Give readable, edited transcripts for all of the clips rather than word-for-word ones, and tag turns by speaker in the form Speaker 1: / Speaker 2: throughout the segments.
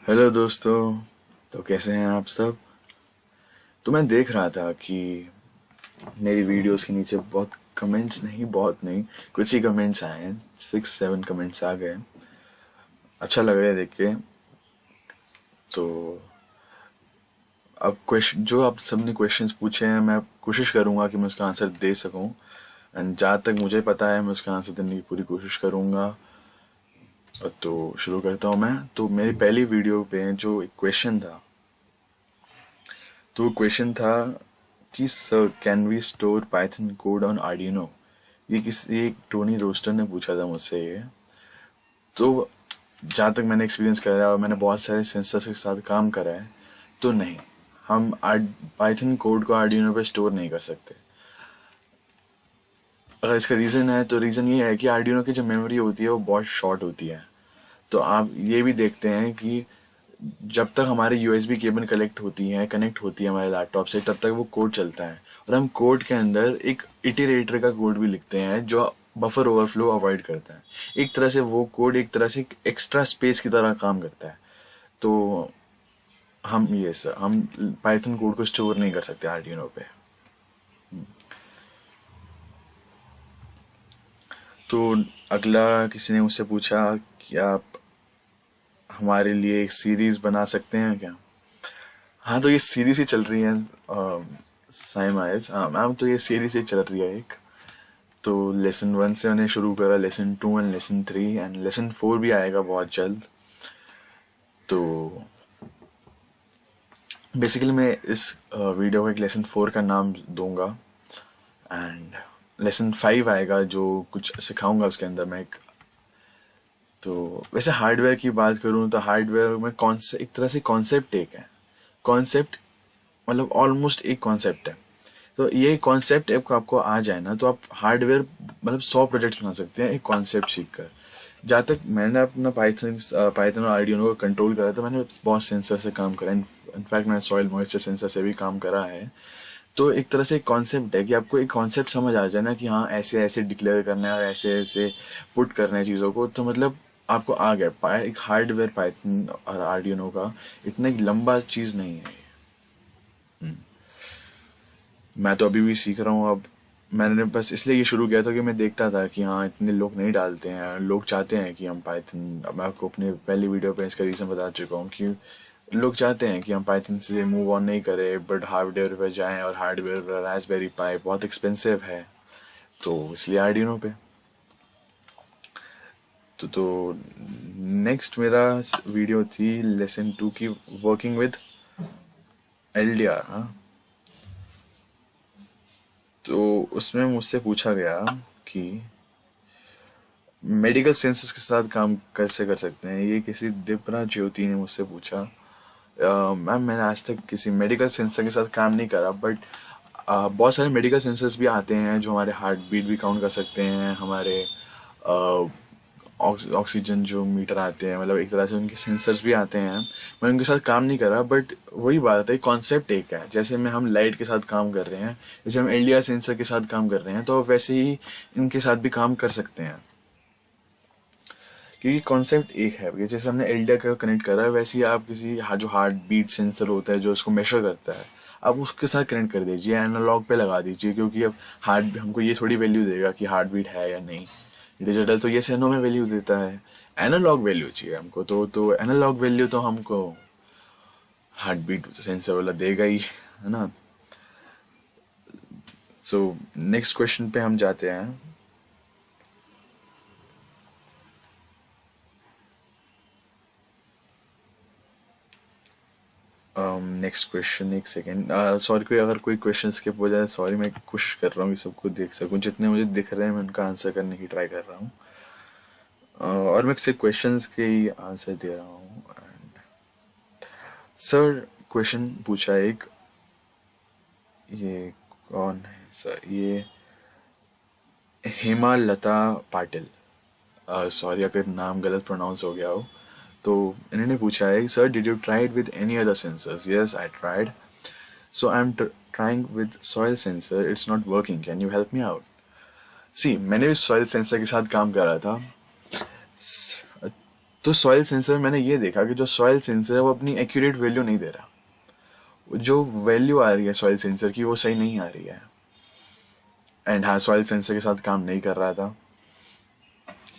Speaker 1: Hello दोस्तों। तो कैसे हैं आप सब। तो मैं देख रहा था कि मेरी वीडियोस के नीचे बहुत कमेंट्स नहीं, बहुत नहीं, कुछ ही कमेंट्स आए हैं, 6-7 कमेंट्स आ गए। अच्छा लग रहा है देख के। तो अब क्वेश्चन जो आप सबने क्वेश्चंस पूछे हैं, मैं कोशिश करूंगा कि मैं उसका आंसर दे सकूं। एंड जहाँ तक मुझे पता है मैं उसका आंसर देने की पूरी कोशिश करूंगा। तो शुरू करता हूँ मैं। तो मेरी पहली वीडियो पे जो एक क्वेश्चन था, तो क्वेश्चन था कि sir can we store python code on Arduino. ये टोनी रोस्टर ने पूछा था मुझसे ये। तो जहाँ तक मैंने एक्सपीरियंस करा है और मैंने बहुत सारे सेंसर्स के साथ काम करा है, तो नहीं, हम पाइथन कोड को आर्डिनो पे स्टोर नहीं कर सकते। अगर इसका रीज़न है तो रीज़न ये है कि आर्डिनो की जो मेमोरी होती है वो बहुत शॉर्ट होती है। तो आप ये भी देखते हैं कि जब तक हमारे यूएसबी केबल कनेक्ट होती है हमारे लैपटॉप से, तब तक वो कोड चलता है। और हम कोड के अंदर एक इटरेटर का कोड भी लिखते हैं जो बफर ओवरफ्लो अवॉइड करता है। एक तरह से वो कोड एक तरह से एक्स्ट्रा स्पेस की तरह काम करता है। तो हम पाइथन कोड को स्टोर नहीं कर सकते आर्डिनो पे। तो अगला किसी ने मुझसे पूछा कि आप हमारे लिए एक सीरीज बना सकते हैं क्या। हाँ, तो ये सीरीज ही चल रही है। साइम आयस, हाँ मैम, तो ये सीरीज ही चल रही है एक। तो लेसन 1 से मैंने शुरू करा, lesson 2 and lesson 3 and lesson 4 भी आएगा बहुत जल्द। तो बेसिकली मैं इस वीडियो को एक लेसन 4 का नाम दूंगा। एंड लेसन 5 आएगा जो कुछ सिखाऊंगा उसके अंदर मैं एक। तो वैसे हार्डवेयर की बात करूं तो हार्डवेयर में एक तरह से कॉन्सेप्ट एक है। कॉन्सेप्ट मतलब ऑलमोस्ट एक कॉन्सेप्ट है। तो ये कॉन्सेप्ट आपको आ जाए ना, तो आप हार्डवेयर मतलब 100 प्रोजेक्ट्स बना सकते हैं एक कॉन्सेप्ट सीख कर। जहाँ तक मैंने अपना पाइथन और आर्डिनो को कंट्रोल करा, तो मैंने बहुत सेंसर से काम करा। इनफैक्ट मैंने सॉइल मॉइस्चर सेंसर से भी काम करा है। तो एक तरह से एक कॉन्सेप्ट है कि आपको एक कॉन्सेप्ट समझ आ जाए ना कि हाँ ऐसे ऐसे डिक्लेयर करना है और ऐसे ऐसे पुट करना है चीज़ों को, तो मतलब आपको आ गया एक हार्डवेयर पाइथन और आर्डिनो का। इतना एक लंबा चीज़ नहीं है। मैं तो अभी भी सीख रहा हूँ अब। मैंने बस इसलिए ये शुरू किया था कि मैं देखता था कि हाँ इतने लोग नहीं डालते हैं, लोग चाहते हैं कि हम पाइथन, अब मैं आपको अपने पहली वीडियो पे इसका रीज़न बता चुका हूँ कि लोग चाहते हैं कि हम पाइथन से मूव ऑन नहीं करें, बट हार्डवेयर पे जाएं, और हार्डवेयर पर रास्पबेरी पाई बहुत एक्सपेंसिव है। तो इसलिए आर्डिनो पे। तो नेक्स्ट मेरा वीडियो थी लेसन 2 की, वर्किंग विद एलडीआर। हाँ, तो उसमें मुझसे पूछा गया कि मेडिकल सेंसस के साथ काम कैसे कर सकते हैं। ये किसी दिपरा ज्योति ने मुझसे पूछा। मैम मैंने आज तक किसी मेडिकल सेंसर के साथ काम नहीं करा, बट बहुत सारे मेडिकल सेंसर्स भी आते हैं जो हमारे हार्ट बीट भी काउंट कर सकते हैं, हमारे ऑक्सीजन जो मीटर आते हैं, मतलब एक तरह से उनके सेंसर्स भी आते हैं। मैं उनके साथ काम नहीं करा, बट वही बात है, कॉन्सेप्ट एक है। जैसे में हम लाइट के साथ काम कर रहे हैं, जैसे हम एलडीआर सेंसर के साथ काम कर रहे हैं, तो वैसे ही इनके साथ भी काम कर सकते हैं। क्योंकि कॉन्सेप्ट एक है कि जैसे हमने एलडीआर का कनेक्ट करा है, वैसे ही आप किसी जो हार्ट बीट सेंसर होता है जो उसको मेजर करता है, आप उसके साथ कनेक्ट कर दीजिए, एनालॉग पे लगा दीजिए। क्योंकि अब हार्ट हमको ये थोड़ी वैल्यू देगा कि हार्ट बीट है या नहीं। डिजिटल तो ये सेनो में वैल्यू देता है, एनालॉग वैल्यू चाहिए हमको। तो एनालॉग वैल्यू तो हमको हार्ट बीट सेंसर वाला देगा ही, है ना। सो नेक्स्ट क्वेश्चन पे हम जाते हैं। नेक्स्ट क्वेश्चन, एक सेकेंड, सॉरी, कोई अगर कोई क्वेश्चन स्किप हो जाए सॉरी, मैं कोशिश कर रहा हूँ कि सबको देख सकूँ, जितने मुझे दिख रहे हैं मैं उनका आंसर करने की ट्राई कर रहा हूँ। और मैं सिर्फ क्वेश्चंस के ही आंसर दे रहा हूँ। सर क्वेश्चन पूछा एक, ये कौन है सर, ये हेमालता पाटिल, सॉरी अगर नाम गलत प्रोनाउंस हो गया हो। तो इन्होंने पूछा है, sir did you try it with any other sensors. Yes I tried, so I'm trying with soil sensor, it's not working, can you help me out। सी मैंने भी सॉइल सेंसर के साथ काम करा था। तो सॉइल सेंसर मैंने ये देखा कि जो सॉइल सेंसर है वो अपनी एक्यूरेट वैल्यू नहीं दे रहा, जो वैल्यू आ रही है सॉइल सेंसर की वो सही नहीं आ रही है। एंड हाँ, सॉइल सेंसर के साथ काम नहीं कर रहा था।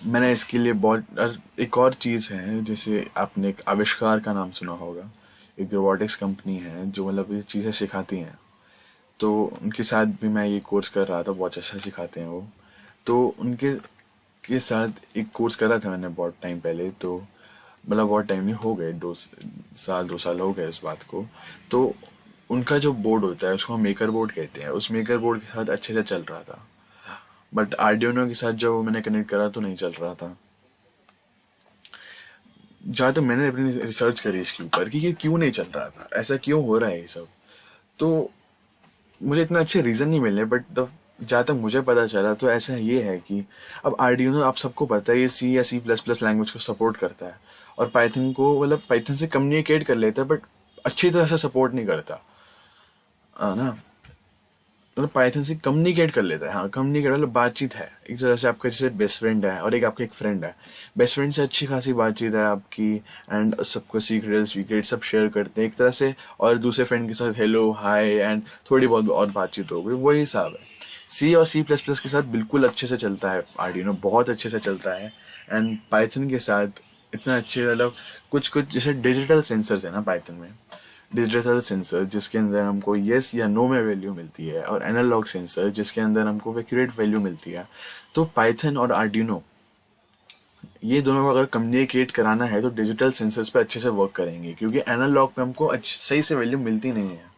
Speaker 1: मैंने इसके लिए बहुत एक और चीज़ है, जैसे आपने एक आविष्कार का नाम सुना होगा, एक रोबोटिक्स कंपनी है जो मतलब ये चीज़ें सिखाती हैं। तो उनके साथ भी मैं ये कोर्स कर रहा था, बहुत अच्छा सिखाते हैं वो। तो उनके के साथ एक कोर्स करा था मैंने बहुत टाइम पहले, तो मतलब बहुत टाइम नहीं, हो गए 2 साल हो गए उस बात को। तो उनका जो बोर्ड होता है उसको हम मेकर बोर्ड कहते हैं, उस मेकर बोर्ड के साथ अच्छे से चल रहा था। बट आर्डिनो के साथ जो मैंने कनेक्ट करा तो नहीं चल रहा था। जहाँ तक मैंने अपनी रिसर्च करी इसके ऊपर कि ये क्यों नहीं चल रहा था, ऐसा क्यों हो रहा है ये सब, तो मुझे इतना अच्छे रीज़न नहीं मिले। बट जहाँ तक मुझे पता चला तो ऐसा ये है कि अब आर्डिनो आप सबको पता है ये सी या C++ लैंग्वेज को सपोर्ट करता है, और पाइथन को मतलब पाइथन से कम्युनिकेट कर लेता है, बट अच्छी तरह से सपोर्ट नहीं करता, है ना। मतलब पाइथन से कम्युनिकेट कर लेता है, हाँ कम्युनिकेट मतलब बातचीत है एक तरह से आपका, जैसे बेस्ट फ्रेंड है और एक आपका एक फ्रेंड है। बेस्ट फ्रेंड से अच्छी खासी बातचीत है आपकी, एंड सबको सीक्रेट्स वीक्रेट सब शेयर करते हैं एक तरह से, और दूसरे फ्रेंड के साथ हेलो हाय एंड थोड़ी बहुत और बातचीत हो गई, वही हिसाब है। सी और C++ के साथ बिल्कुल अच्छे से चलता है आर्डिनो, बहुत अच्छे से चलता है। एंड पाइथन के साथ इतना अच्छे, मतलब कुछ कुछ जैसे डिजिटल सेंसर्स है ना पाइथन में, डिजिटल सेंसर जिसके अंदर हमको यस या नो में वैल्यू मिलती है, और एनालॉग सेंसर जिसके अंदर हमको एक्यूरेट वैल्यू मिलती है। तो पाइथन और आर्डिनो ये दोनों को अगर कम्युनिकेट कराना है तो डिजिटल सेंसर्स पे अच्छे से वर्क करेंगे, क्योंकि एनालॉग पे हमको सही से वैल्यू मिलती नहीं है।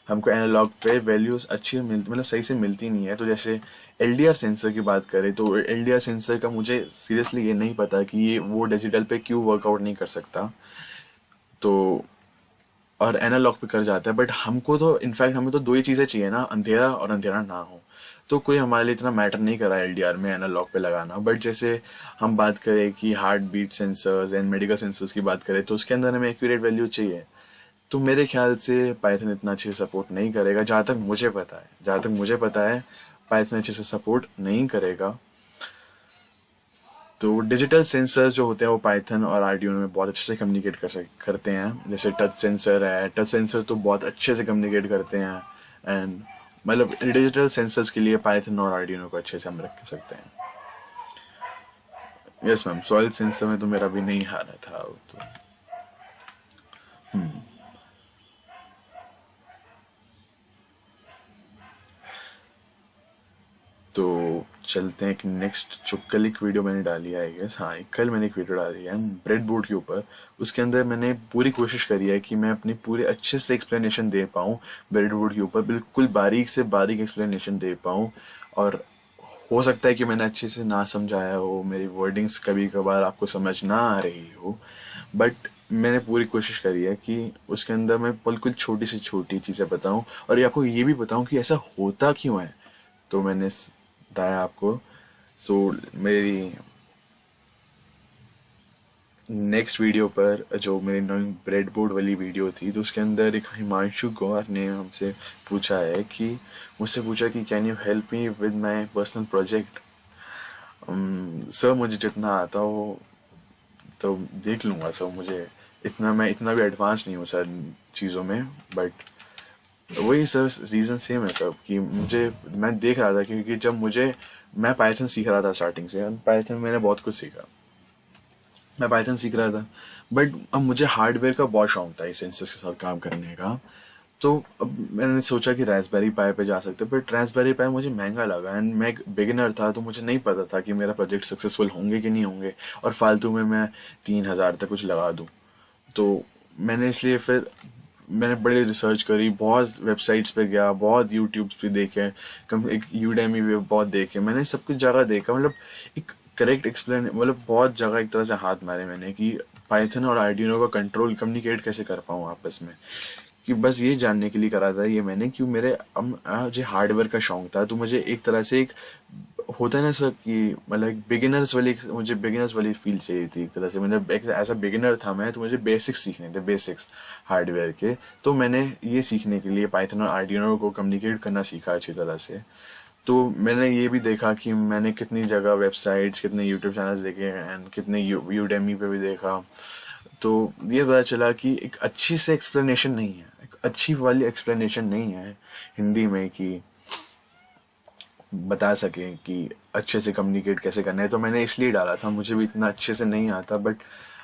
Speaker 1: हमको एनालॉग पे वैल्यूज अच्छी मिलती, मतलब सही से मिलती नहीं है। तो जैसे LDR सेंसर की बात करें तो LDR सेंसर का मुझे सीरियसली ये नहीं पता कि ये वो डिजिटल पे क्यों वर्कआउट नहीं कर सकता, तो और एनालॉग पे कर जाता है। बट हमको तो इनफैक्ट हमें तो दो ही चीज़ें चाहिए ना, अंधेरा और अंधेरा ना हो। तो कोई हमारे लिए इतना मैटर नहीं करा LDR में एनालॉग पे लगाना। बट जैसे हम बात करें कि heart beat sensors and medical sensors की बात करें तो उसके अंदर हमें एक्यूरेट वैल्यू चाहिए। तो मेरे ख्याल से पाइथन इतना अच्छे से सपोर्ट नहीं करेगा, जहाँ तक मुझे पता है, जहाँ तक मुझे पता है पाइथन अच्छे से सपोर्ट नहीं करेगा। तो डिजिटल सेंसर जो होते हैं वो पाइथन और आर्डिनो में बहुत अच्छे से कम्युनिकेट करते हैं। जैसे टच सेंसर है, टच सेंसर तो बहुत अच्छे से कम्युनिकेट करते हैं। एंड मतलब डिजिटल सेंसर्स के लिए पाइथन और आर्डिनो को अच्छे से हम रख सकते हैं। यस मैम, सॉइल सेंसर में तो मेरा भी नहीं हारा था वो तो। तो चलते हैं एक नेक्स्ट, जो कल एक वीडियो मैंने डाली है आई गेस, हाँ कल मैंने एक वीडियो डाली है ब्रेड बोर्ड के ऊपर। उसके अंदर मैंने पूरी कोशिश करी है कि मैं अपनी पूरे अच्छे से एक्सप्लेनेशन दे पाऊँ ब्रेड बोर्ड के ऊपर, बिल्कुल बारीक से बारीक एक्सप्लेनेशन दे पाऊँ। और हो सकता है कि मैंने अच्छे से ना समझाया हो, मेरी वर्डिंग्स कभी कभार आपको समझ ना आ रही हो, बट मैंने पूरी कोशिश करी है कि उसके अंदर मैं बिल्कुल छोटी से छोटी चीज़ें बताऊं, और ये आपको ये भी बताऊं कि ऐसा होता क्यों है। तो मैंने बताया आपको। सो मेरी नेक्स्ट वीडियो पर, जो मेरी नई ब्रेड बोर्ड वाली वीडियो थी, तो उसके अंदर एक हिमांशु गौर ने हमसे पूछा है कि मुझसे पूछा कि can you help me with my personal project. Sir मुझे जितना आता हो तो देख लूँगा सर, मुझे इतना, मैं इतना भी एडवांस नहीं हूँ सर चीज़ों में। बट वही सर रीज़न सेम है सब कि मुझे, मैं देख रहा था क्योंकि जब मुझे, मैं पाइथन सीख रहा था स्टार्टिंग से, पाइथन मैंने बहुत कुछ सीखा, मैं पाइथन सीख रहा था। बट अब मुझे हार्डवेयर का बहुत शौक था इस सेंसर्स के साथ काम करने का। तो अब मैंने सोचा कि रास्पबेरी पाई पे जा सकते, बट रास्पबेरी पाई मुझे महंगा लगा, एंड मैं एक बिगिनर था तो मुझे नहीं पता था कि मेरा प्रोजेक्ट सक्सेसफुल होंगे कि नहीं होंगे, और फालतू में मैं 3,000 तक कुछ लगा दूँ। तो मैंने इसलिए फिर मैंने बड़ी रिसर्च करी, बहुत वेबसाइट्स पे गया, बहुत यूट्यूब्स पे देखे, कम एक यूडेमी पे बहुत देखे, मैंने सब कुछ जगह देखा, मतलब एक करेक्ट एक्सप्लेन, मतलब बहुत जगह एक तरह से हाथ मारे मैंने कि पाइथन और आर्डिनो का कंट्रोल कम्युनिकेट कैसे कर पाऊँ आपस में। कि बस ये जानने के लिए करा था ये मैंने, क्यों मेरे अब मुझे हार्डवेयर का शौक था, तो मुझे एक तरह से एक होता है ना सर कि मतलब एक बिगिनर्स वाली, मुझे बिगिनर्स वाली फील चाहिए थी एक तरह से। मतलब एक ऐसा बिगिनर था मैं, तो मुझे बेसिक्स सीखने थे, बेसिक्स हार्डवेयर के। तो मैंने ये सीखने के लिए पाइथन और आर्डिनो को कम्युनिकेट करना सीखा अच्छी तरह से। तो मैंने ये भी देखा कि मैंने कितनी जगह वेबसाइट्स, कितने यूट्यूब चैनल्स देखे एंड कितने यूडेमी पे भी देखा। तो ये पता चला कि एक अच्छी से एक्सप्लेनेशन नहीं है, एक अच्छी वाली एक्सप्लेनेशन नहीं है हिंदी में कि बता सके कि अच्छे से कम्युनिकेट कैसे करना है। तो मैंने इसलिए डाला था, मुझे भी इतना अच्छे से नहीं आता, बट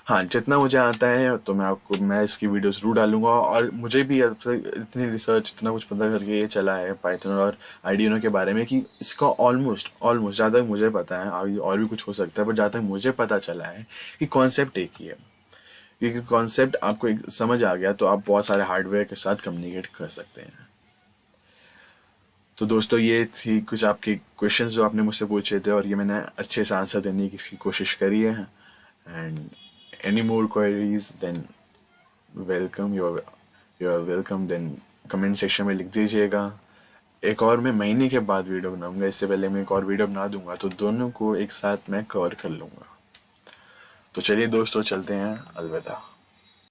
Speaker 1: हाँ जितना मुझे आता है तो मैं इसकी वीडियोस जरूर डालूंगा। और मुझे भी अब तक इतनी रिसर्च, इतना कुछ पता करके ये चला है पाइथन और आर्डिनो के बारे में कि इसका ऑलमोस्ट ऑलमोस्ट जहाँ तक मुझे पता है, आगे और भी कुछ हो सकता है, पर जहाँ तक मुझे पता चला है कि कॉन्सेप्ट एक ही है। क्योंकि कॉन्सेप्ट आपको एक समझ आ गया तो आप बहुत सारे हार्डवेयर के साथ कम्युनिकेट कर सकते हैं। तो दोस्तों ये थी कुछ आपके क्वेश्चंस जो आपने मुझसे पूछे थे, और ये मैंने अच्छे से आंसर देने की कोशिश करी है। And any more queries then welcome, you are welcome, then comment section में लिख दीजिएगा। एक और मैं महीने के बाद वीडियो बनाऊंगा, इससे पहले मैं एक और वीडियो बना दूंगा, तो दोनों को एक साथ मैं कवर कर लूंगा। तो चलिए दोस्तों चलते हैं, अलविदा।